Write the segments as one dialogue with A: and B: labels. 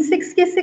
A: 6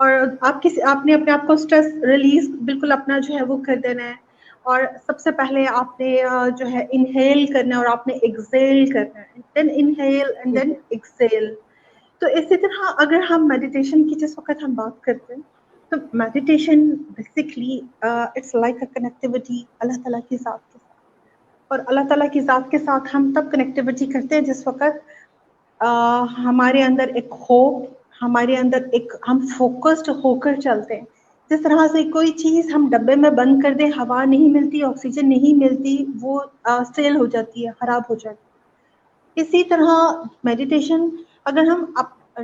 A: اور آپ نے اپنے آپ کو اسٹریس ریلیز بالکل اپنا جو ہے وہ کر دینا ہے. اور سب سے پہلے آپ نے جو ہے انہیل کرنا ہے اور آپ نے ایکسیل کرنا ہے, دین انہیل اینڈ دین ایکسیل. تو اسی طرح اگر ہم میڈیٹیشن کی جس وقت ہم بات کرتے ہیں تو meditation basically it's like a connectivity Allah تعالیٰ کی ذات کے ساتھ. اور اللہ تعالیٰ کی ذات کے ساتھ ہم تب کنیکٹیوٹی کرتے ہیں جس وقت ہمارے اندر ایک ہوپ, ہمارے اندر ایک ہم فوکسڈ ہو کر چلتے ہیں. جس طرح سے کوئی چیز ہم ڈبے میں بند کر دیں, ہوا نہیں ملتی, آکسیجن نہیں ملتی, وہ سیل ہو جاتی ہے, خراب ہو جاتی ہے. اسی طرح میڈیٹیشن اگر ہم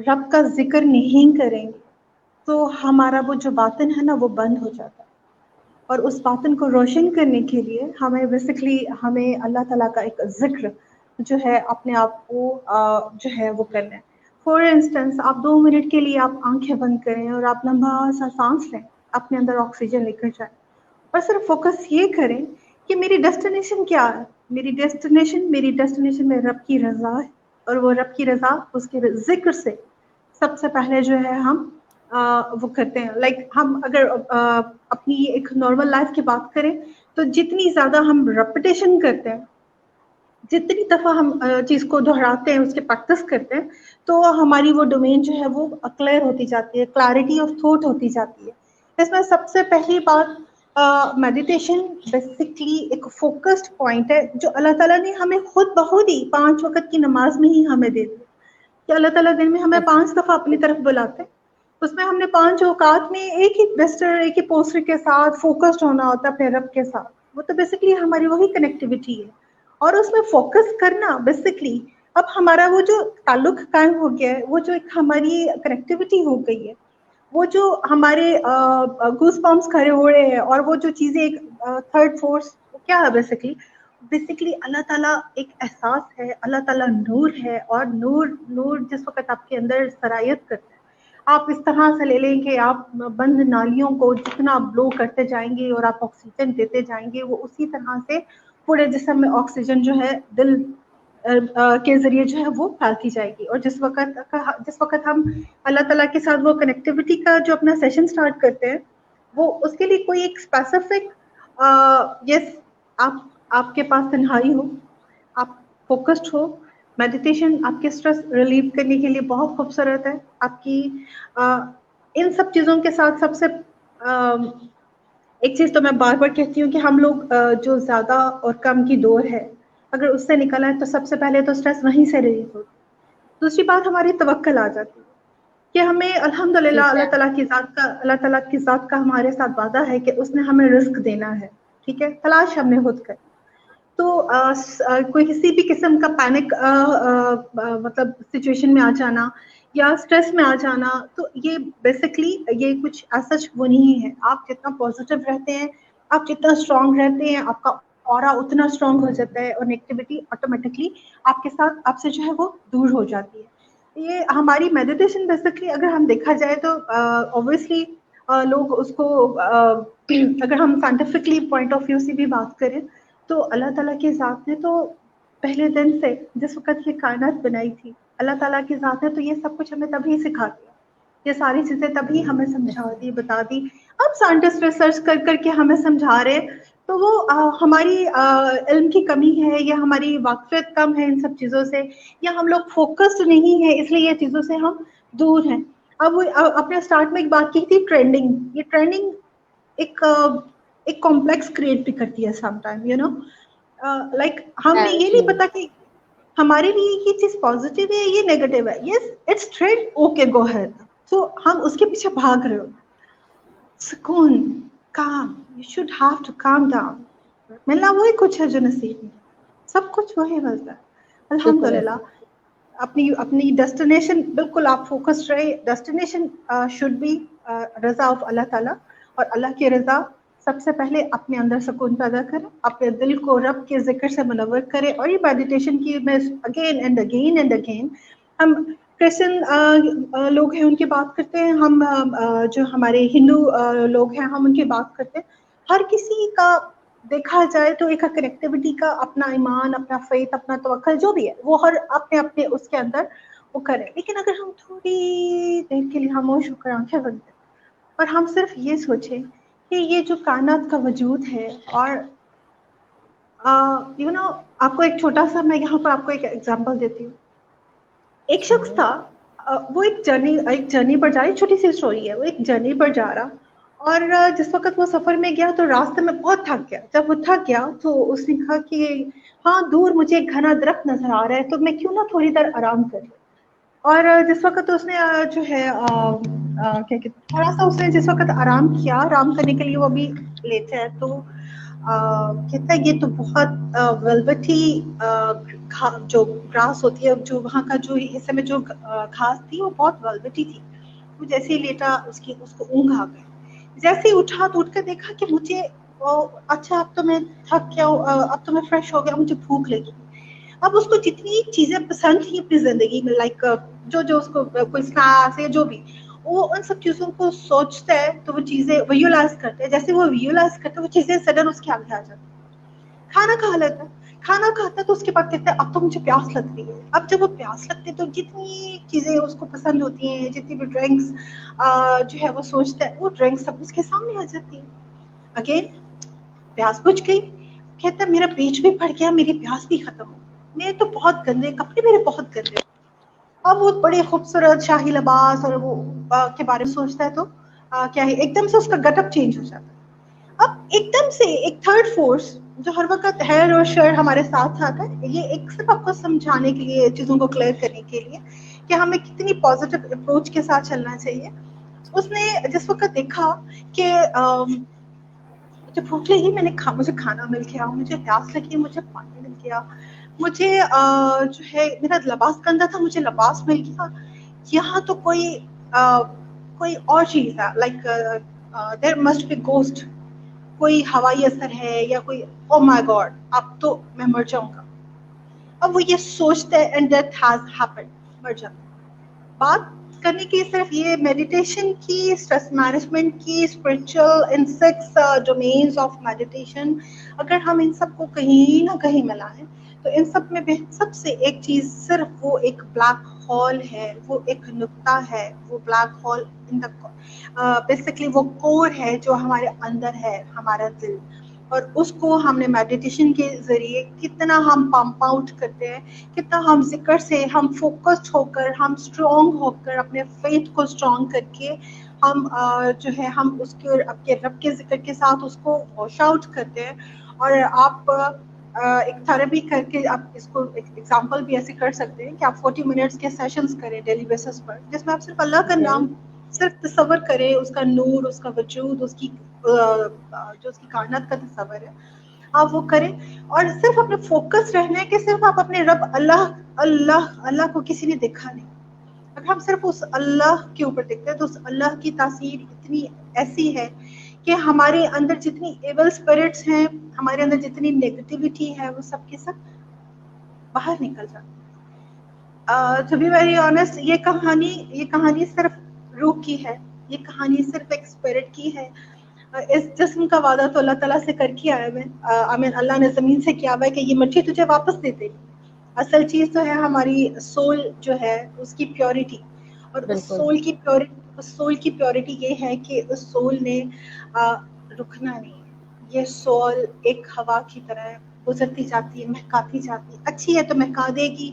A: رب کا ذکر نہیں کریں گے تو ہمارا وہ جو باطن ہے نا وہ بند ہو جاتا ہے. اور اس باطن کو روشن کرنے کے لیے ہمیں بیسکلی ہمیں اللہ تعالیٰ کا ایک ذکر جو ہے اپنے آپ کو جو ہے وہ کرنا ہے. فار انسٹنس آپ 2 منٹ کے لیے آپ آنکھیں بند کریں اور آپ لمبا سا سانس لیں, اپنے اندر آکسیجن لے کر جائیں اور صرف فوکس یہ کریں کہ میری ڈیسٹینیشن کیا ہے. میری ڈیسٹینیشن میں رب کی رضا ہے, اور وہ رب کی رضا اس کے ذکر سے سب سے پہلے جو ہے ہم وہ کرتے ہیں. لائک ہم اگر اپنی ایک نارمل لائف کی بات کریں تو جتنی زیادہ ہم ریپیٹیشن کرتے ہیں, جتنی دفعہ ہم چیز کو دہراتے ہیں, اس کے پریکٹس کرتے ہیں, تو ہماری وہ ڈومین جو ہے وہ کلیئر ہوتی جاتی ہے, کلیئرٹی آف تھاٹ ہوتی جاتی ہے. اس میں سب سے پہلی بات میڈیٹیشن بیسکلی ایک فوکسڈ پوائنٹ ہے جو اللہ تعالیٰ نے ہمیں خود بخود ہی 5 وقت کی نماز میں ہی ہمیں دے دی کہ اللہ تعالیٰ دن میں ہمیں 5 دفعہ اپنی طرف بلاتے ہیں. اس میں ہم نے 5 اوقات میں ایک ہی بسٹر, ایک ہی پوسٹر کے ساتھ فوکسڈ ہونا ہوتا ہے اپنے رب کے ساتھ. وہ تو بیسکلی ہماری وہی کنیکٹیوٹی ہے, اور اس میں فوکس کرنا بیسکلی اب ہمارا وہ جو تعلق قائم ہو گیا ہے, وہ جو ایک ہماری کنیکٹیوٹی ہو گئی ہے, وہ جو ہمارے گوس بمپس کھڑے ہو رہے ہیں, اور وہ جو چیزیں ایک تھرڈ فورس کیا ہے بیسکلی اللہ تعالیٰ ایک احساس ہے, اللہ تعالیٰ نور ہے, اور نور جس وقت آپ کے اندر سرایت کرتا ہے, آپ اس طرح سے لے لیں کہ آپ بند نالیوں کو جتنا بلو کرتے جائیں گے اور آپ آکسیجن دیتے جائیں گے, وہ اسی طرح سے پورے جسم میں آکسیجن جو ہے دل کے ذریعے جو ہے وہ پھیلتی جائے گی. اور جس وقت ہم اللہ تعالیٰ کے ساتھ وہ کنیکٹیوٹی کا جو اپنا سیشن سٹارٹ کرتے ہیں, وہ اس کے لیے کوئی ایک اسپیسیفک یس آپ کے پاس تنہائی ہو, آپ فوکسڈ ہو. میڈیٹیشن آپ کے اسٹریس ریلیو کرنے کے لیے بہت خوبصورت ہے. آپ کی ان سب چیزوں کے ساتھ سب سے ایک چیز تو میں بار بار کہتی ہوں کہ ہم لوگ جو زیادہ اور کم کی دور ہے, اگر اس سے نکل آئے تو سب سے پہلے تو اسٹریس وہیں سے ریلیز ہوتی. دوسری بات ہماری توکل آ جاتی ہے کہ ہمیں الحمدللہ
B: ٹھیک ہے.
A: اللہ تعالیٰ کی ذات کا ہمارے ساتھ وعدہ ہے کہ اس نے ہمیں رزق دینا ہے. ٹھیک ہے, تلاش ہم نے خود کر. تو کوئی کسی بھی قسم کا پینک مطلب سچویشن میں آ جانا یا اسٹریس میں آ جانا, تو یہ بیسکلی یہ کچھ ایسا وہ نہیں ہے. آپ جتنا پازیٹیو رہتے ہیں, آپ جتنا اسٹرانگ رہتے ہیں, آپ کا اورا اتنا اسٹرانگ ہو جاتا ہے, اور نیگیٹیوٹی آٹومیٹکلی آپ کے ساتھ آپ سے جو ہے وہ دور ہو جاتی ہے. یہ ہماری میڈیٹیشن بیسکلی اگر ہم دیکھا جائے تو اوبویسلی لوگ اس کو اگر ہم سائنٹیفکلی پوائنٹ آف ویو سے بھی بات کریں تو اللہ تعالیٰ کی ذات نے تو پہلے دن سے جس وقت یہ کائنات بنائی تھی, اللہ تعالیٰ کی ذات نے تو یہ سب کچھ ہمیں تبھی سکھا دیا, یہ ساری چیزیں تبھی ہمیں سمجھا دی, بتا دی. اب سائنٹسٹ ریسرچ کر کے ہمیں سمجھا رہے, تو وہ ہماری علم کی کمی ہے, یا ہماری واقفیت کم ہے ان سب چیزوں سے, یا ہم لوگ فوکسڈ نہیں ہے اس لیے یہ چیزوں سے ہم دور ہیں. اب اپنے اسٹارٹ میں ایک بات کی تھی ٹرینڈنگ. یہ ٹرینڈنگ ایک کمپلیکس کریٹ بھی کرتی ہے some time, you know, like ہمیں یہ
B: جی.
A: نہیں پتا کہ ہمارے لیے یہ چیز پازیٹیو ہے, یہ نیگیٹو ہے. Yes it's trend, okay go head. تو ہم اس کے پیچھے بھاگ رہے ہو. سکون, calm, you should have to calm down. ملنا وہی کچھ ہے جو نصیب میں, سب کچھ وہی ملتا ہے
B: بالکل
A: الحمدللہ. اپنی ڈیسٹینیشن بالکل آپ فوکسڈ رہے. ڈیسٹینیشن شوڈ بی رضا آف اللہ تعالیٰ, اور اللہ کی رضا سب سے پہلے اپنے اندر سکون پیدا کرے, اپنے دل کو رب کے ذکر سے منور کرے. اور یہ میڈیٹیشن کی میں اگین اینڈ اگین ہم کرسچن لوگ ہیں ان کی بات کرتے ہیں, ہم جو ہمارے ہندو لوگ ہیں ہم ان کی بات کرتے ہیں. ہر کسی کا دیکھا جائے تو ایک کنیکٹیوٹی کا اپنا ایمان, اپنا فیتھ, اپنا توکل جو بھی ہے وہ ہر اپنے اس کے اندر وہ کرے. لیکن اگر ہم تھوڑی دیر کے لیے خاموش ہو کر آنکھیں بند کریں اور ہم صرف یہ سوچیں کہ یہ جو کائنات کا وجود ہے، اور یو نو آپ کو ایک چھوٹا سا، میں یہاں پر آپ کو ایک ایگزامپل دیتی ہوں. ایک شخص تھا، وہ ایک جرنی پر جا رہا ہے، چھوٹی سی اسٹوری ہے. وہ ایک جرنی پر جا رہا، اور جس وقت وہ سفر میں گیا تو راستے میں بہت تھک گیا. جب وہ تھک گیا تو اس نے کہا کہ ہاں دور مجھے ایک گھنا درخت نظر آ رہا ہے، تو میں کیوں نہ تھوڑی دیر آرام کر لوں. اور جس وقت اس نے جو ہے کیا کہتے، تھوڑا سا اس نے جس وقت آرام کیا، آرام کرنے کے لیے وہ بھی لیٹا ہے، تو کہتا ہے یہ تو بہت ویلوٹی جو گراس ہوتی ہے، جو وہاں کا جو حصے میں جو گھاس تھی وہ بہت ویلوٹی تھی. وہ جیسے ہی لیٹا اس کو اونگ آ گئی. جیسے ہی اٹھا تو اٹھ کر دیکھا کہ مجھے اچھا اب تو میں تھک گیا، اب تو میں فریش ہو گیا، مجھے بھوک لگی. اب اس کو جتنی چیزیں پسند تھیں اپنی زندگی میں، لائک جو اس کو کوئی اسنیکس یا جو بھی، وہ ان سب چیزوں کو سوچتا ہے تو وہ چیزیں ویژولائز کرتا ہے. جیسے وہ ویژولائز کرتا ہے وہ چیزیں سڈن اس کے آگے آ جاتی. کھانا کھا لیتا ہے، کھانا کھاتا ہے تو اس کے بعد کہتا ہے اب تو مجھے پیاس لگ رہی ہے. اب جب وہ پیاس لگتی ہے تو جتنی چیزیں اس کو پسند ہوتی ہیں، جتنی بھی ڈرنکس جو ہے وہ سوچتا ہے، وہ ڈرنکس سب اس کے سامنے آ جاتی ہیں. اگین پیاس بجھ گئی. کہتا ہے میرا پیٹ بھی پڑ گیا، میری پیاس بھی ختم ہو. میرے تو بہت گندے کپڑے، میرے بہت گندے. اب وہ بڑے خوبصورت شاہی لباس اور وہ کے بارے میں سوچتا ہے تو کیا ہے، ایک دم سے اس کا گٹ اپ چینج ہو جاتا ہے. اب ایک دم سے ایک تھرڈ فورس جو ہر وقت ہیئر اور شر ہمارے ساتھ آتا ہے، یہ ایک صرف آپ کو سمجھانے کے لیے، چیزوں کو کلیئر کرنے کے لیے کہ ہمیں کتنی پازیٹیو اپروچ کے ساتھ چلنا چاہیے. اس نے جس وقت دیکھا کہ مجھے بھوک لگی، مجھے کھانا مل گیا، مجھے پیاس لگی، مجھے پانی مل گیا، مجھے جو ہے میرا لباس گندا تھا، مجھے لباس مل گیا. یہاں تو کوئی اور چیز ہے، like there must be ghost, کوئی ہوائی اثر ہے یا کوئی، او مائی گاڈ اب تو میں مر جاؤں گا. اب وہ یہ سوچتا ہے اینڈ ڈیتھ ہیز ہیپنڈ، مر جاتا. بات کرنے کی صرف یہ میڈیٹیشن کی، اسٹریس مینجمنٹ کی، spiritual in 6 domains of meditation, اگر ہم ان سب کو کہیں نہ کہیں ملائیں تو ان سب میں سب سے ایک چیز صرف وہ ایک بلیک ہول ہے، وہ ایک نقطہ ہے، وہ black hole in the basically وہ کور ہے جو ہمارے اندر ہے، ہمارا دل. اور اس کو ہم نے میڈیٹیشن کے ذریعے کتنا ہم پمپ آؤٹ کرتے ہیں، کتنا ہم ذکر سے ہم فوکسڈ ہو کر، ہم اسٹرانگ ہو کر، اپنے فیتھ کو اسٹرانگ کر کے ہم جو ہے ہم اس کے اپنے رب کے ذکر کے ساتھ اس کو واش آؤٹ کرتے ہیں. اور آپ ایک تھراپی کر کے آپ اس کو ایک ایگزامپل بھی ایسے کر سکتے ہیں کہ آپ 40 منٹس کے سیشنز کریں ڈیلی بیسس پر، جس میں آپ صرف اللہ کا نام صرف تصور کریں، اس کا نور، اس کا وجود، اس کی جو اس کی کائنات کا تصور ہے آپ وہ کریں. اور صرف اپنے فوکس رہنا ہے کہ صرف آپ اپنے رب اللہ کو کسی نے دیکھا نہیں. اگر ہم صرف اس اللہ کے اوپر دیکھتے ہیں تو اس اللہ کی تاثیر اتنی ایسی ہے کہ ہمارے اندر جتنی ایول اسپرٹس ہیں، ہمارے اندر جتنی نیگیٹیوٹی ہے، وہ سب کے سب باہر نکل جاتی ہے. ٹو بی ویری آنیسٹ، یہ کہانی صرف روح کی ہے، یہ کہانی صرف ایک اسپرٹ کی ہے. اس جسم کا وعدہ تو اللہ تعالیٰ سے کر کے آیا ہے، آمین، اللہ نے زمین سے کیا ہوا ہے کہ یہ مٹی تجھے واپس دے دے گی. اصل چیز تو ہے ہماری سول جو ہے اس کی پیورٹی. اور اس
B: بالکل
A: سول کی پیورٹی یہ ہے کہ اس سول نے رکنا نہیں. یہ سول ایک ہوا کی طرح گزرتی جاتی ہے، مہکاتی جاتی ہے. اچھی ہے تو مہکا دے گی،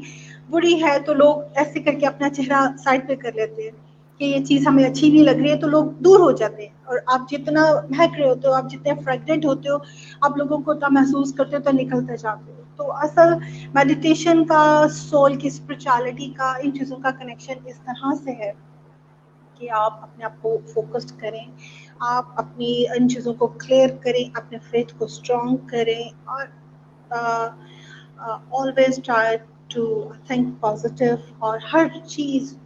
A: بری ہے تو لوگ ایسے کر کے اپنا چہرہ سائڈ پہ کر لیتے ہیں کہ یہ چیز ہمیں اچھی نہیں لگ رہی ہے، تو لوگ دور ہو جاتے ہیں. اور آپ جتنا مہک رہے ہوتے ہو، آپ جتنے فریگننٹ ہوتے ہو، آپ لوگوں کو اتنا محسوس کرتے ہو تو نکلتے جاتے ہو. تو اصل میڈیٹیشن کا، سول کی، اسپرچولیٹی کا، ان چیزوں کا کنیکشن اس طرح سے ہے کہ آپ اپنے آپ کو فوکسڈ کریں، آپ اپنی ان چیزوں کو کلیئر کریں، اپنے فیتھ کو اسٹرانگ کریں، اور always try to think positive. اور ہر چیز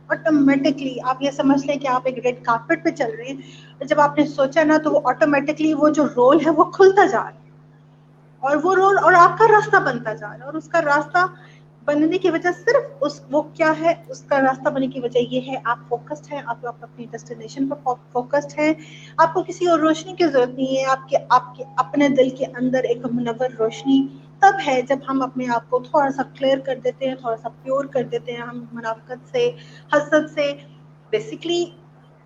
A: آٹومیٹکلی آپ یہ سمجھ لیں کہ آپ ایک ریڈ کارپیٹ پہ چل رہے ہیں، اور جب آپ نے سوچا نا تو وہ آٹومیٹکلی وہ جو رول ہے وہ کھلتا جا رہا ہے، اور وہ رول اور آپ کا راستہ بنتا جا رہا ہے. اور اس کا راستہ بننے کی وجہ صرف وہ کیا ہے، اس کا راستہ بننے کی وجہ یہ ہے آپ فوکسڈ ہیں، آپ اپنی ڈیسٹینیشن پر فوکسڈ ہیں. آپ کو کسی اور روشنی کی ضرورت نہیں ہے. آپ کے اپنے دل کے اندر ایک منور روشنی تب ہے جب ہم اپنے آپ کو تھوڑا سا کلیئر کر دیتے ہیں، تھوڑا سا پیور کر دیتے ہیں. ہم منافقت سے، حسد سے، بیسکلی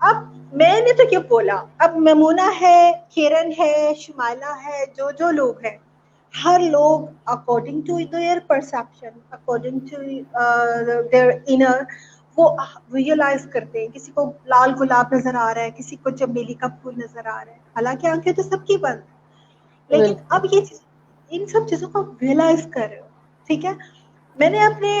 A: اب میں نے تو کیا بولا, اب میمونہ ہے, کرن ہے, شمائلہ ہے, جو لوگ ہیں, ہر لوگ according to their perception, according to their inner, وہ ویژلائز کرتے ہیں. کسی کو لال گلاب نظر آ رہا ہے, کسی کو چمیلی کا پھول نظر آ رہا ہے, حالانکہ آنکھیں تو سب کی بند, لیکن اب یہ چیز, ان سب چیزوں کو ویژلائز کر رہے ہو. ٹھیک ہے, میں نے اپنے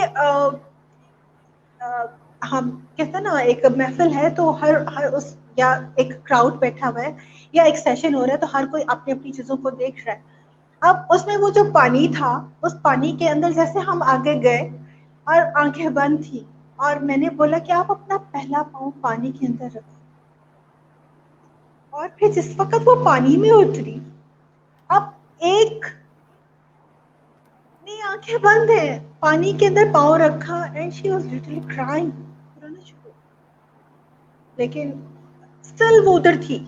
A: ہم کہتے ہیں نا ایک محفل ہے تو ہر اس, یا ایک کراؤڈ بیٹھا ہوا ہے, یا ایک سیشن ہو رہا ہے, تو ہر کوئی اپنی اپنی چیزوں کو دیکھ رہا ہے. اب اس میں وہ جو پانی تھا, اس پانی کے اندر جیسے ہم آگے گئے اور آنکھیں بند تھی, اور میں نے بولا کہ آپ اپنا پہلا پاؤں پانی کے اندر رکھو, اور پھر جس وقت وہ پانی میں اتری, اب ایک نہیں, آنکھیں بند ہیں, پانی کے اندر پاؤں رکھا, and she was literally crying, رونا شروع, لیکن اسٹل وہ ادھر تھی.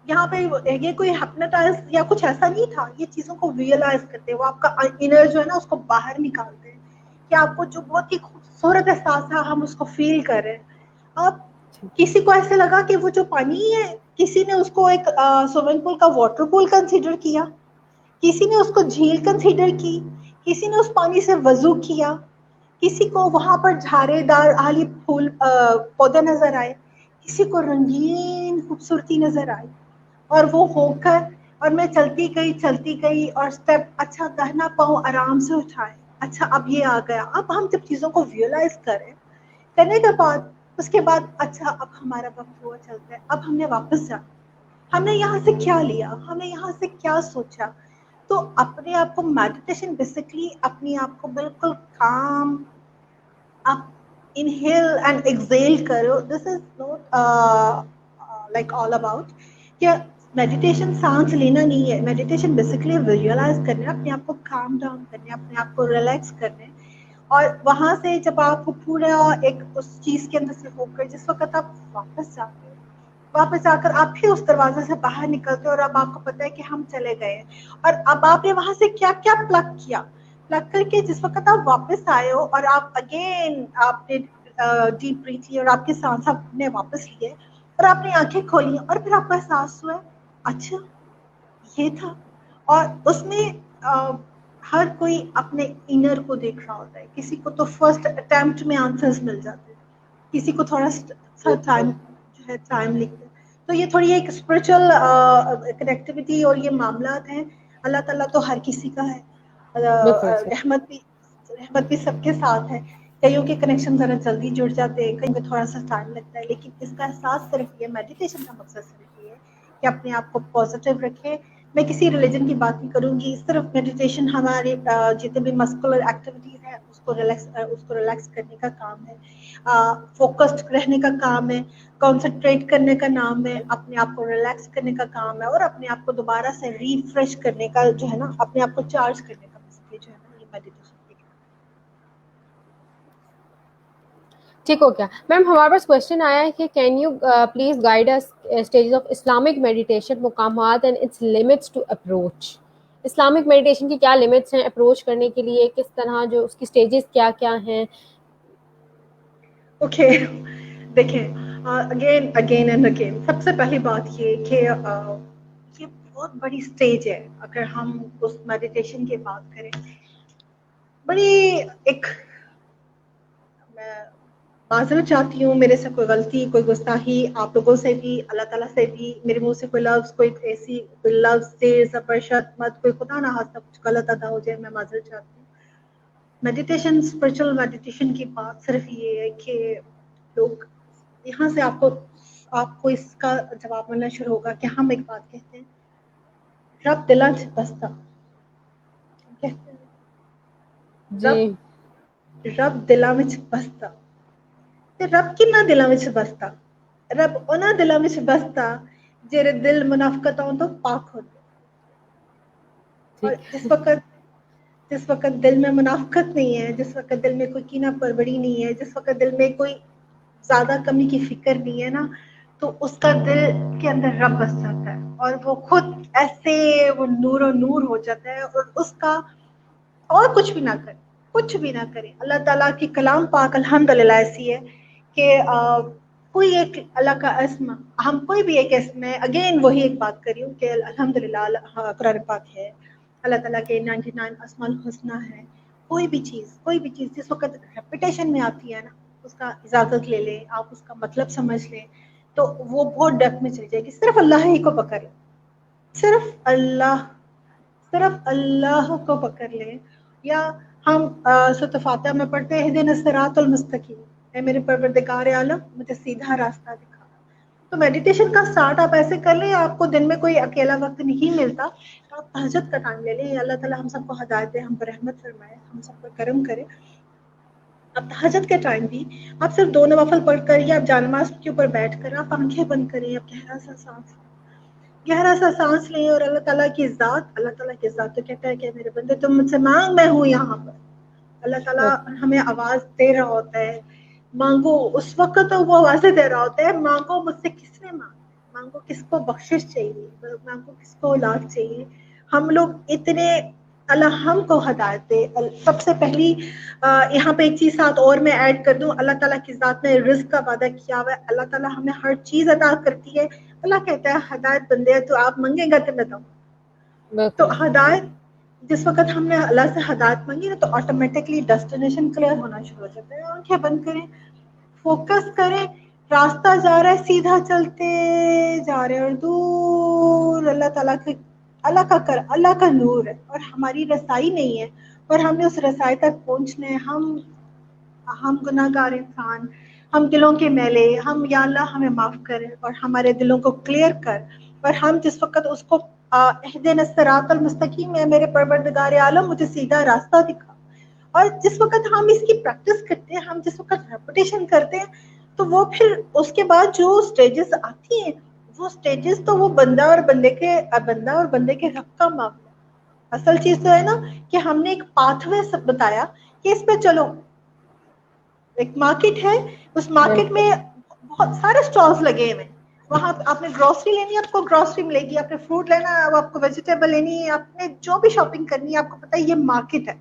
A: یہاں پہ یہ کوئی ہپنوٹائز یا کچھ ایسا نہیں تھا, یہ چیزوں کو ریئلائز کرتے, وہ آپ کا انر جو ہے نا اس کو باہر نکالتے ہیں, کہ آپ کو جو بہت ہی خوبصورت احساس تھا ہم اس کو فیل کر رہے ہیں. اب کسی کو ایسے لگا کہ وہ جو پانی ہے, کسی نے اس کو ایک سوئمنگ پول کا واٹر پول کنسیڈر کیا, کسی نے اس کو جھیل کنسیڈر کی, کسی نے اس پانی سے وضو کیا, کسی کو وہاں پر جھاڑے دار عالی پھول پودے نظر آئے, کسی کو رنگین خوبصورتی نظر آئی, اور وہ ہو کر, اور میں چلتی گئی اور اسٹیپ اچھا دہنا پاؤں آرام سے اٹھائے, اچھا اب یہ آ گیا. اب ہم جب چیزوں کو ریئلائز کرنے کے بعد, اس کے بعد اچھا اب ہمارا وقت ہوا چلتا ہے, اب ہم نے واپس جانا, ہم نے یہاں سے کیا لیا, ہم نے یہاں سے کیا سوچا. تو اپنے آپ کو میڈیٹیشن بیسکلی اپنے آپ کو بالکل کام, آپ انہیل اینڈ ایکسیل کرو. This is not like all about کہ میڈیٹیشن سانس لینا نہیں ہے, میڈیٹیشن بیسکلی ویژوائز کرنا, اپنے آپ کو کام ڈاؤن کرنے, اپنے آپ کو ریلیکس کرنے, اور وہاں سے جب آپ کو پورا ایک اس چیز کے اندر سے ہو کر جس وقت آپ واپس جاتے ہو, واپس آ کر آپ پھر اس دروازے سے باہر نکلتے ہو, اور اب آپ کو پتا ہے کہ ہم چلے گئے ہیں, اور اب آپ نے وہاں سے کیا کیا پلگ کیا, پلگ کر کے جس وقت آپ واپس آئے ہو, اور آپ اگین آپ نے ڈیپ بریتھ لی, اور آپ کے سانس آپ نے واپس لیے, اور آپ نے آنکھیں کھولی, اور پھر آپ کو احساس ہوا اچھا یہ تھا. اور اس میں ہر کوئی اپنے انر کو دیکھ رہا ہوتا ہے, کسی کو تو فرسٹ اٹمپٹ میں آنسرز مل جاتے ہیں, کسی کو تھوڑا سا ٹائم جو ہے ٹائم لگتا ہے. تو یہ تھوڑی ایک اسپرچل کنیکٹیوٹی اور یہ معاملات ہیں. اللہ تعالیٰ تو ہر کسی کا ہے,
B: بالکل
A: رحمت بھی سب کے ساتھ ہے. کئیوں کے کنیکشن ذرا جلدی جڑ جاتے ہیں, کہیں پہ تھوڑا سا ٹائم لگتا ہے, لیکن اس کا احساس صرف یہ میڈیٹیشن کا مقصد صرف یہ ہے کہ اپنے آپ کو پازیٹیو رکھے. میں کسی ریلیجن کی بات نہیں کروں گی, صرف میڈیٹیشن ہمارے جتنے بھی مسکولر ایکٹیویٹیز ہیں اس کو ریلیکس کرنے کا کام ہے, فوکسڈ رہنے کا کام ہے, کنسنٹریٹ کرنے کا نام ہے, اپنے آپ کو ریلیکس کرنے کا کام ہے, اور اپنے آپ کو دوبارہ سے ریفریش کرنے کا جو ہے نا, اپنے آپ کو چارج کرنے کا جو ہے نا, یہ میڈیٹیشن.
B: ٹھیک ہو کیا میم, ہمارے پاس کوشچن آیا ہے کہ کین یو پلیز گائیڈ اس اسٹیجز آف اسلامک میڈیٹیشن, مقامات and its limits to approach. Islamic meditation کی کیا لمٹس ہیں اپروچ کرنے کے لیے, کس طرح جو اس کی اسٹیجز کیا کیا ہیں؟
A: اوکے دیکھیں, اگین اینڈ اگین, سب سے پہلی بات یہ کہ یہ بہت بڑی اسٹیج ہے. اگر ہم اس میڈیٹیشن کی بات کریں, بڑی ایک, میں معذرت چاہتی ہوں, میرے سے کوئی غلطی, کوئی گستاخی آپ لوگوں سے بھی, اللہ تعالیٰ سے بھی, میرے منہ سے کوئی لفظ, کوئی ایسی کوئی لفظ تیز زبر شتمت, کوئی خدا نہ خواستہ کچھ غلط ادا ہو جائے, میں معذرت چاہتی ہوں. میڈیٹیشن, اسپرچل میڈیٹیشن کی بات صرف یہ ہے کہ لوگ یہاں سے آپ کو اس کا جواب ملنا شروع ہوگا کہ ہم ایک بات کہتے ہیں, رب دلاں چ بستا, کہتے ہیں
B: جی
A: رب دلاں وچ بستا, تے رب کنا دلاں وچ بستا, رب انہاں دلاں وچ بستا جہڑے دل منافقتوں تو پاک ہوتے. اور
B: ٹھیک
A: جس وقت دل میں منافقت نہیں ہے, جس وقت دل میں کوئی کینہ پروری نہیں ہے, جس وقت دل میں کوئی زیادہ کمی کی فکر نہیں ہے نا, تو اس کا دل کے اندر رب بس جاتا ہے, اور وہ خود ایسے وہ نور و نور ہو جاتا ہے, اور اس کا اور کچھ بھی نہ کرے, کچھ بھی نہ کرے. اللہ تعالیٰ کی کلام پاک الحمدللہ ایسی ہے کہ کوئی ایک اللہ کا اسم، ہم کوئی بھی ایک اسم ہے، اگین وہی ایک بات کر رہی ہوں کہ الحمدللہ قرآن پاک ہے، اللہ تعالیٰ کے 99 اسماء الحسنہ ہے. کوئی بھی چیز جس وقت ریپیٹیشن میں آتی ہے نا، اس کا اجازت لے لیں آپ، اس کا مطلب سمجھ لیں تو وہ بہت ڈیپتھ میں چل جائے گی. صرف اللہ ہی کو پکڑ لیں، صرف اللہ کو پکڑ لیں. یا ہم سورۃ فاتحہ میں پڑھتے ہیں اہدنا الصراط المستقیم، اے میرے پروردگار عالم مجھے سیدھا راستہ دکھا. تو میڈیٹیشن کا سٹارٹ آپ ایسے کر لیں. آپ کو دن میں کوئی اکیلا وقت نہیں ملتا تو آپ تہجد کا ٹائم لے لیں. اللہ تعالیٰ ہم سب کو ہدایت دے، ہم پر رحمت فرمائے، ہم سب پر کرم کرے. اب تہجد کے ٹائم بھی آپ صرف 2 نوافل پڑھ کر یا آپ جانماز کے اوپر بیٹھ کر آپ آنکھیں بند کریں، آپ گہرا سا سانس لیں اور اللہ تعالیٰ کی ذات تو کہتا ہے کہ میرے بندے تم مجھ سے مانگ، میں ہوں یہاں پر. اللہ تعالیٰ ہمیں آواز دے رہا ہوتا ہے، مانگو. اس وقت تو وہ آوازیں دے رہا ہوتا ہے، مانگو مجھ سے کس نے مانگو کس کو بخشش چاہیے، مانگو کس کو اولاد چاہیے. ہم لوگ اتنے، اللہ ہم کو ہدایت دے. سب سے پہلی یہاں پہ ایک چیز ساتھ اور میں ایڈ کر دوں، اللہ تعالیٰ کی ذات نے رزق کا وعدہ کیا ہوا ہے. اللہ تعالیٰ ہمیں ہر چیز عطا کرتی ہے. اللہ کہتا ہے ہدایت بندے تو آپ مانگیں گا تو میں دوں. تو ہدایت جس وقت ہم نے اللہ سے ہدایت مانگی نا تو آٹومیٹکلی ڈیسٹینیشن کلیئر ہونا شروع ہو جاتا ہے. آنکھیں بند کریں، فوکس کریں، راستہ جا رہا ہے، سیدھا چلتے جا رہے ہیں اور دور اللہ کا نور ہے اور ہماری رسائی نہیں ہے اور ہم نے اس رسائی تک پہنچنا ہے. ہم گناہ گار انسان، ہم دلوں کے میلے، ہم یا اللہ ہمیں معاف کرے اور ہمارے دلوں کو کلیئر کر. اور ہم جس وقت اس کو اہدنا الصراط المستقیم ہے میرے پروردگار عالم مجھے سیدھا راستہ دکھا، اور جس وقت ہم اس کی پریکٹس کرتے ہیں، ہم جس وقت ریپیٹیشن کرتے ہیں تو وہ پھر اس کے بعد جو سٹیجز آتی ہیں وہ سٹیجز تو وہ بندہ اور بندے کے رب کا معاملہ. اصل چیز تو ہے نا کہ ہم نے ایک پاتھ وے بتایا کہ اس پہ چلو. ایک مارکیٹ ہے، اس مارکیٹ میں بہت سارے سٹالز لگے ہوئے ہیں. وہاں آپ نے گروسری لینی ہے، آپ کو گروسری ملے گی. آپ نے فروٹ لینا ہے، آپ کو ویجیٹیبل لینی ہے. آپ نے جو بھی شاپنگ کرنی ہے آپ کو پتا ہے یہ مارکیٹ ہے،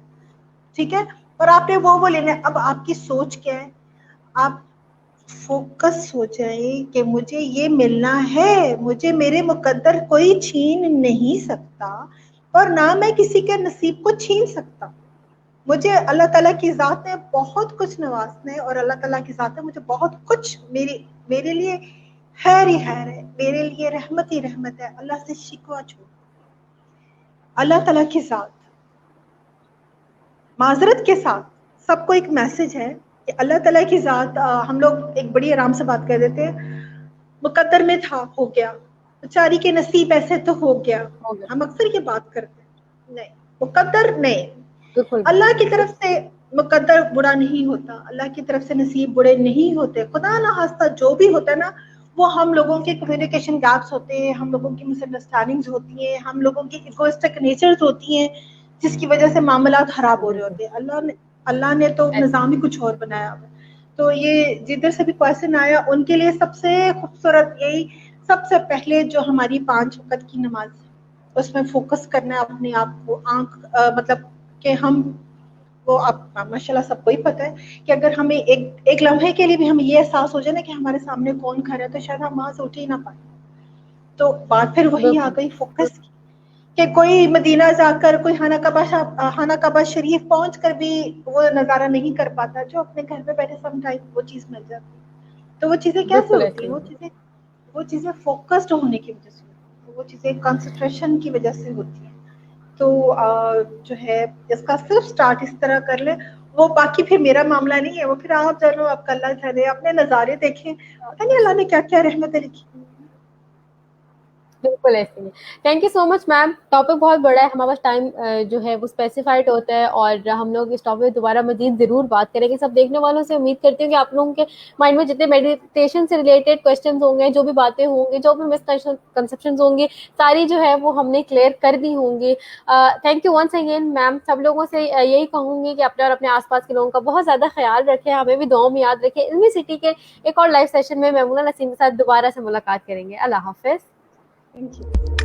A: ٹھیک ہے. اور آپ نے وہ لینا ہے. اب آپ کی سوچ کیا ہے؟ آپ فوکس ہو جائیں کہ مجھے یہ ملنا ہے، مجھے میرے مقدر کوئی چھین نہیں سکتا اور نہ میں کسی کے نصیب کو چھین سکتا. مجھے اللہ تعالیٰ کی ذات نے بہت کچھ نوازنا ہے اور اللہ تعالیٰ کی ذات نے مجھے بہت کچھ میرے لیے خیر ہی خیر ہے، میرے لیے رحمت ہی رحمت ہے. اللہ سے شکوہ چھوڑ. اللہ تعالیٰ کی ذات معذرت کے ساتھ سب کو ایک میسج ہے کہ اللہ تعالیٰ کی ذات، ہم لوگ ایک بڑی آرام سے بات کر دیتے ہیں، مقدر میں تھا ہو گیا، بیچاری کے نصیب ایسے تو ہو گیا. ہم اکثر یہ بات کرتے ہیں، نہیں، مقدر نہیں. اللہ کی طرف سے مقدر برا نہیں ہوتا، اللہ کی طرف سے نصیب برے نہیں ہوتے. خدا نہ خواستہ جو بھی ہوتا ہے نا وہ ہم لوگوں کے کمیونیکیشن گیپس ہوتے ہیں، ہم لوگوں کی مس انڈرسٹینڈنگز ہوتی ہیں، ہم لوگوں کی ایگوئسٹک نیچرز ہوتی ہیں جس کی وجہ سے معاملات خراب ہو رہے ہوتے ہیں. اللہ نے تو نظام ہی کچھ اور بنایا ہوا. تو یہ جدھر سے بھی کویشچن آیا ان کے لیے سب سے خوبصورت یہی، سب سے پہلے جو ہماری 5 وقت کی نماز ہے اس میں فوکس کرنا ہے اپنے آپ کو. مطلب کہ ہم وہ ماشاء اللہ سب کو ہی پتہ ہے کہ اگر ہمیں ایک لمحے کے لیے بھی ہمیں یہ احساس ہو جائے نا کہ ہمارے سامنے کون کھڑا ہے تو شاید ہم وہاں سے اٹھ ہی نہ پائیں. تو بات پھر وہی آ گئی فوکس کی کہ کوئی مدینہ جا کر، کوئی خانہ کعبہ شریف پہنچ کر بھی وہ نظارہ نہیں کر پاتا جو اپنے گھر میں بیٹھے سم ٹائم وہ چیز مل جاتی. تو وہ چیزیں کیسے ہوتی ہیں؟ وہ چیزیں فوکسڈ ہونے کی وجہ سے ہوتی ہیں، وہ چیزیں کنسنٹریشن کی وجہ سے ہوتی ہیں. تو جو ہے اس کا صرف سٹارٹ اس طرح کر لیں. وہ باقی پھر میرا معاملہ نہیں ہے، وہ پھر آپ جانو، آپ کا اللہ جانے. اپنے نظارے دیکھیں، پتہ نہیں اللہ نے کیا کیا رحمتیں لکھی.
B: بالکل ایسے ہی. Thank you so much ma'am. Topic بہت بڑا ہے، ہمارا پاس ٹائم جو ہے وہ اسپیسیفائڈ ہوتا ہے اور ہم لوگ اس ٹاپک پہ دوبارہ مزید ضرور بات کریں گے. سب دیکھنے والوں سے امید کرتی ہوں کہ آپ لوگوں کے مائنڈ میں جتنے میڈیٹیشن سے ریلیٹڈ کویشچنز ہوں گے، جو بھی باتیں ہوں گی، جو بھی مسکنسیپشنز ہوں گی، ساری جو ہے وہ ہم نے کلیئر کر دی ہوں گی. تھینک یو ونس اگین میم. سب لوگوں سے یہی کہوں گی کہ اپنے اور اپنے آس پاس کے لوگوں کا بہت زیادہ خیال رکھیں، ہمیں بھی دعاؤں میں یاد رکھیں. علمی سٹی کے ایک اور لائیو سیشن میں میمونہ نسیم کے ساتھ دوبارہ سے ملاقات کریں گے. اللہ حافظ.
A: Thank you.